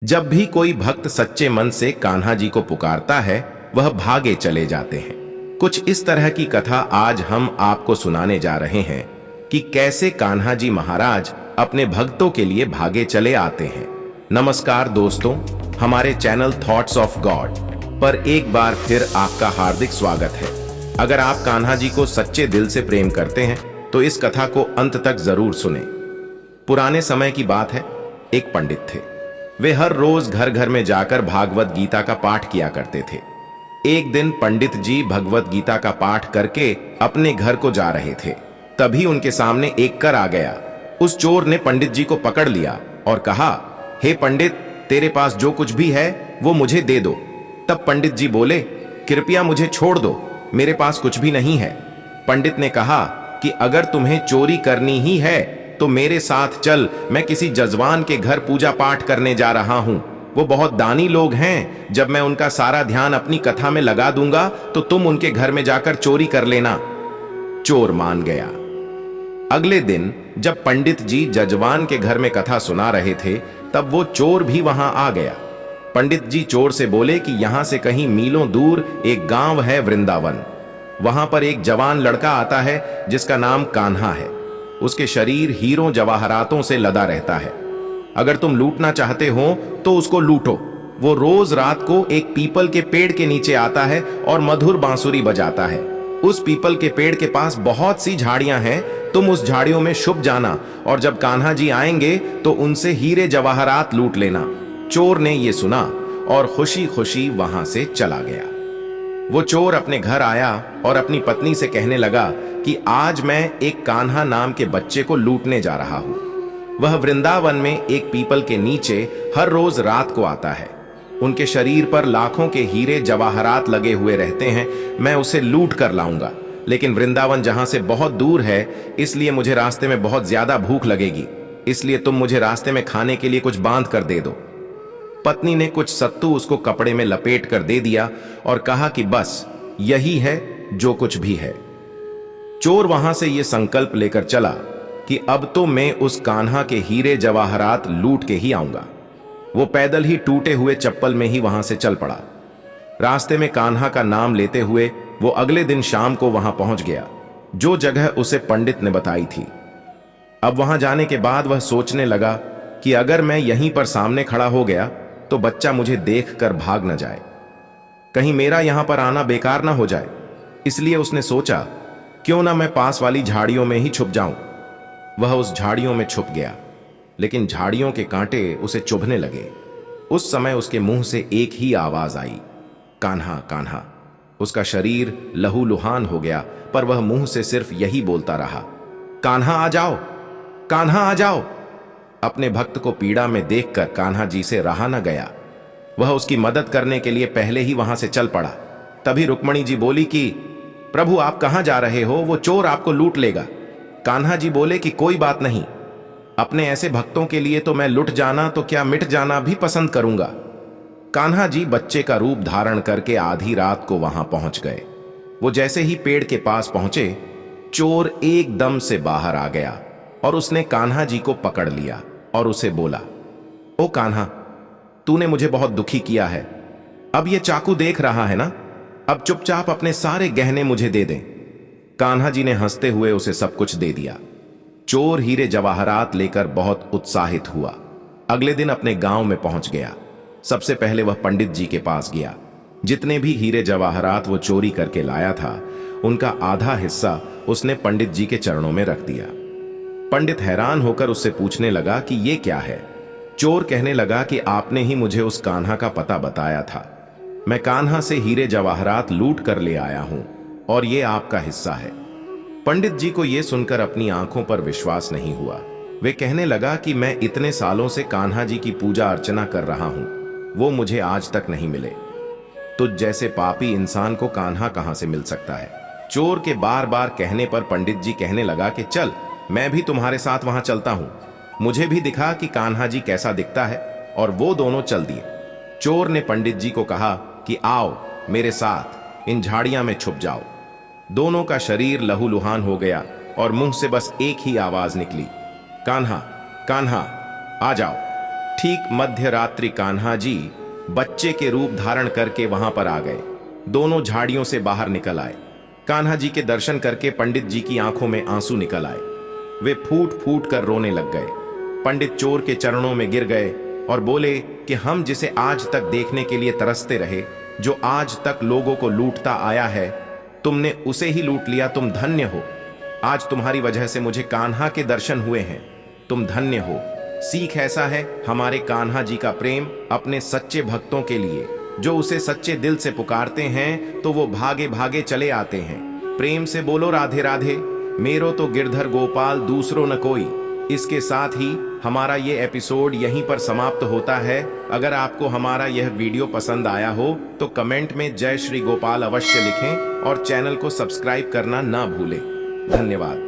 जब भी कोई भक्त सच्चे मन से कान्हा जी को पुकारता है, वह भागे चले जाते हैं। कुछ इस तरह की कथा आज हम आपको सुनाने जा रहे हैं कि कैसे कान्हा जी महाराज अपने भक्तों के लिए भागे चले आते हैं। नमस्कार दोस्तों, हमारे चैनल थॉट्स ऑफ गॉड पर एक बार फिर आपका हार्दिक स्वागत है। अगर आप कान्हा जी को सच्चे दिल से प्रेम करते हैं तो इस कथा को अंत तक जरूर सुने। पुराने समय की बात है, एक पंडित थे। वे हर रोज घर घर में जाकर भागवत गीता का पाठ किया करते थे। एक दिन पंडित जी भगवत गीता का पाठ करके अपने घर को जा रहे थे। तभी उनके सामने एक कर आ गया। उस चोर ने पंडित जी को पकड़ लिया और कहा, हे पंडित, तेरे पास जो कुछ भी है वो मुझे दे दो। तब पंडित जी बोले, कृपया मुझे छोड़ दो, मेरे पास कुछ भी नहीं है। पंडित ने कहा कि अगर तुम्हें चोरी करनी ही है तो मेरे साथ चल, मैं किसी जजवान के घर पूजा पाठ करने जा रहा हूं। वो बहुत दानी लोग हैं, जब मैं उनका सारा ध्यान अपनी कथा में लगा दूंगा तो तुम उनके घर में जाकर चोरी कर लेना। चोर मान गया। अगले दिन जब पंडित जी जजवान के घर में कथा सुना रहे थे, तब वो चोर भी वहां आ गया। पंडित जी चोर से बोले कि यहां से कहीं मीलों दूर एक गांव है वृंदावन। वहां पर एक जवान लड़का आता है जिसका नाम कान्हा है। उसके शरीर हीरों जवाहरातों से लदा रहता है। अगर तुम लूटना चाहते हो तो उसको लूटो। वो रोज रात को एक पीपल के पेड़ के नीचे आता है और मधुर बांसुरी बजाता है। उस पीपल के पेड़ के पास बहुत सी झाड़ियां हैं, तुम उस झाड़ियों में छुप जाना और जब कान्हा जी आएंगे तो उनसे हीरे जवाहरात लूट लेना। चोर ने यह सुना और खुशी खुशी वहां से चला गया। वो चोर अपने घर आया और अपनी पत्नी से कहने लगा कि आज मैं एक कान्हा नाम के बच्चे को लूटने जा रहा हूं। वह वृंदावन में एक पीपल के नीचे हर रोज रात को आता है। उनके शरीर पर लाखों के हीरे जवाहरात लगे हुए रहते हैं। मैं उसे लूट कर लाऊंगा, लेकिन वृंदावन जहां से बहुत दूर है, इसलिए मुझे रास्ते में बहुत ज्यादा भूख लगेगी। इसलिए तुम मुझे रास्ते में खाने के लिए कुछ बांध कर दे दो। पत्नी ने कुछ सत्तू उसको कपड़े में लपेट कर दे दिया और कहा कि बस यही है जो कुछ भी है। चोर वहां से यह संकल्प लेकर चला कि अब तो मैं उस कान्हा के हीरे जवाहरात लूट के ही आऊंगा। वो पैदल ही टूटे हुए चप्पल में ही वहां से चल पड़ा। रास्ते में कान्हा का नाम लेते हुए वो अगले दिन शाम को वहां पहुंच गया, जो जगह उसे पंडित ने बताई थी। अब वहां जाने के बाद वह सोचने लगा कि अगर मैं यहीं पर सामने खड़ा हो गया तो बच्चा मुझे देख कर भाग न जाए, कहीं मेरा यहां पर आना बेकार ना हो जाए। इसलिए उसने सोचा, क्यों ना मैं पास वाली झाड़ियों में ही छुप जाऊं। वह उस झाड़ियों में छुप गया, लेकिन झाड़ियों के कांटे उसे चुभने लगे। उस समय उसके मुंह से एक ही आवाज आई, कान्हा कान्हा। उसका शरीर लहूलुहान हो गया, पर वह मुंह से सिर्फ यही बोलता रहा, कान्हा आ जाओ, कान्हा आ जाओ। अपने भक्त को पीड़ा में देखकर कान्हा जी से रहा न गया। वह उसकी मदद करने के लिए पहले ही वहां से चल पड़ा। तभी रुक्मणी जी बोली कि प्रभु, आप कहां जा रहे हो? वो चोर आपको लूट लेगा। कान्हा जी बोले कि कोई बात नहीं, अपने ऐसे भक्तों के लिए तो मैं लुट जाना तो क्या मिट जाना भी पसंद करूंगा। कान्हा जी बच्चे का रूप धारण करके आधी रात को वहां पहुंच गए। वो जैसे ही पेड़ के पास पहुंचे, चोर एकदम से बाहर आ गया और उसने कान्हा जी को पकड़ लिया और उसे बोला, ओ कान्हा, तूने मुझे बहुत दुखी किया है। अब ये चाकू देख रहा है ना, अब चुपचाप अपने सारे गहने मुझे दे दे। कान्हा जी ने हंसते हुए उसे सब कुछ दे दिया। चोर हीरे जवाहरात लेकर बहुत उत्साहित हुआ। अगले दिन अपने गांव में पहुंच गया। सबसे पहले वह पंडित जी के पास गया। जितने भी हीरे जवाहरात वो चोरी करके लाया था, उनका आधा हिस्सा उसने पंडित जी के चरणों में रख दिया। पंडित हैरान होकर उससे पूछने लगा कि ये क्या है। चोर कहने लगा कि आपने ही मुझे उस कान्हा का पता बताया था। मैं कान्हा से हीरे जवाहरात लूट कर ले आया हूं और ये आपका हिस्सा है। पंडित जी को यह सुनकर अपनी आंखों पर विश्वास नहीं हुआ। वे कहने लगा कि मैं इतने सालों से कान्हा जी की पूजा अर्चना कर रहा हूं, वो मुझे आज तक नहीं मिले। तुझ जैसे पापी इंसान को कान्हा कहां से मिल सकता है। चोर के बार बार कहने पर पंडित जी कहने लगा कि चल, मैं भी तुम्हारे साथ वहां चलता हूं, मुझे भी दिखा कि कान्हा जी कैसा दिखता है। और वो दोनों चल दिए। चोर ने पंडित जी को कहा कि आओ मेरे साथ, इन झाड़ियां में छुप जाओ। दोनों का शरीर लहूलुहान हो गया और मुंह से बस एक ही आवाज निकली, कान्हा कान्हा आ जाओ। ठीक मध्य रात्रि कान्हा जी बच्चे के रूप धारण करके वहां पर आ गए। दोनों झाड़ियों से बाहर निकल आए। कान्हा जी के दर्शन करके पंडित जी की आंखों में आंसू निकल आए। वे फूट फूट कर रोने लग गए। पंडित चोर के चरणों में गिर गए और बोले कि हम जिसे आज तक देखने के लिए तरसते रहे, जो आज तक लोगों को लूटता आया है, तुमने उसे ही लूट लिया। तुम धन्य हो। आज तुम्हारी वजह से मुझे कान्हा के दर्शन हुए हैं। तुम धन्य हो। सीख ऐसा है हमारे कान्हा जी का प्रेम अपने सच्चे भक्तों के लिए, जो उसे सच्चे दिल से पुकारते हैं तो वो भागे भागे चले आते हैं। प्रेम से बोलो राधे राधे। मेरो तो गिरधर गोपाल दूसरो न कोई। इसके साथ ही हमारा ये एपिसोड यहीं पर समाप्त होता है। अगर आपको हमारा यह वीडियो पसंद आया हो तो कमेंट में जय श्री गोपाल अवश्य लिखें और चैनल को सब्सक्राइब करना ना भूलें। धन्यवाद।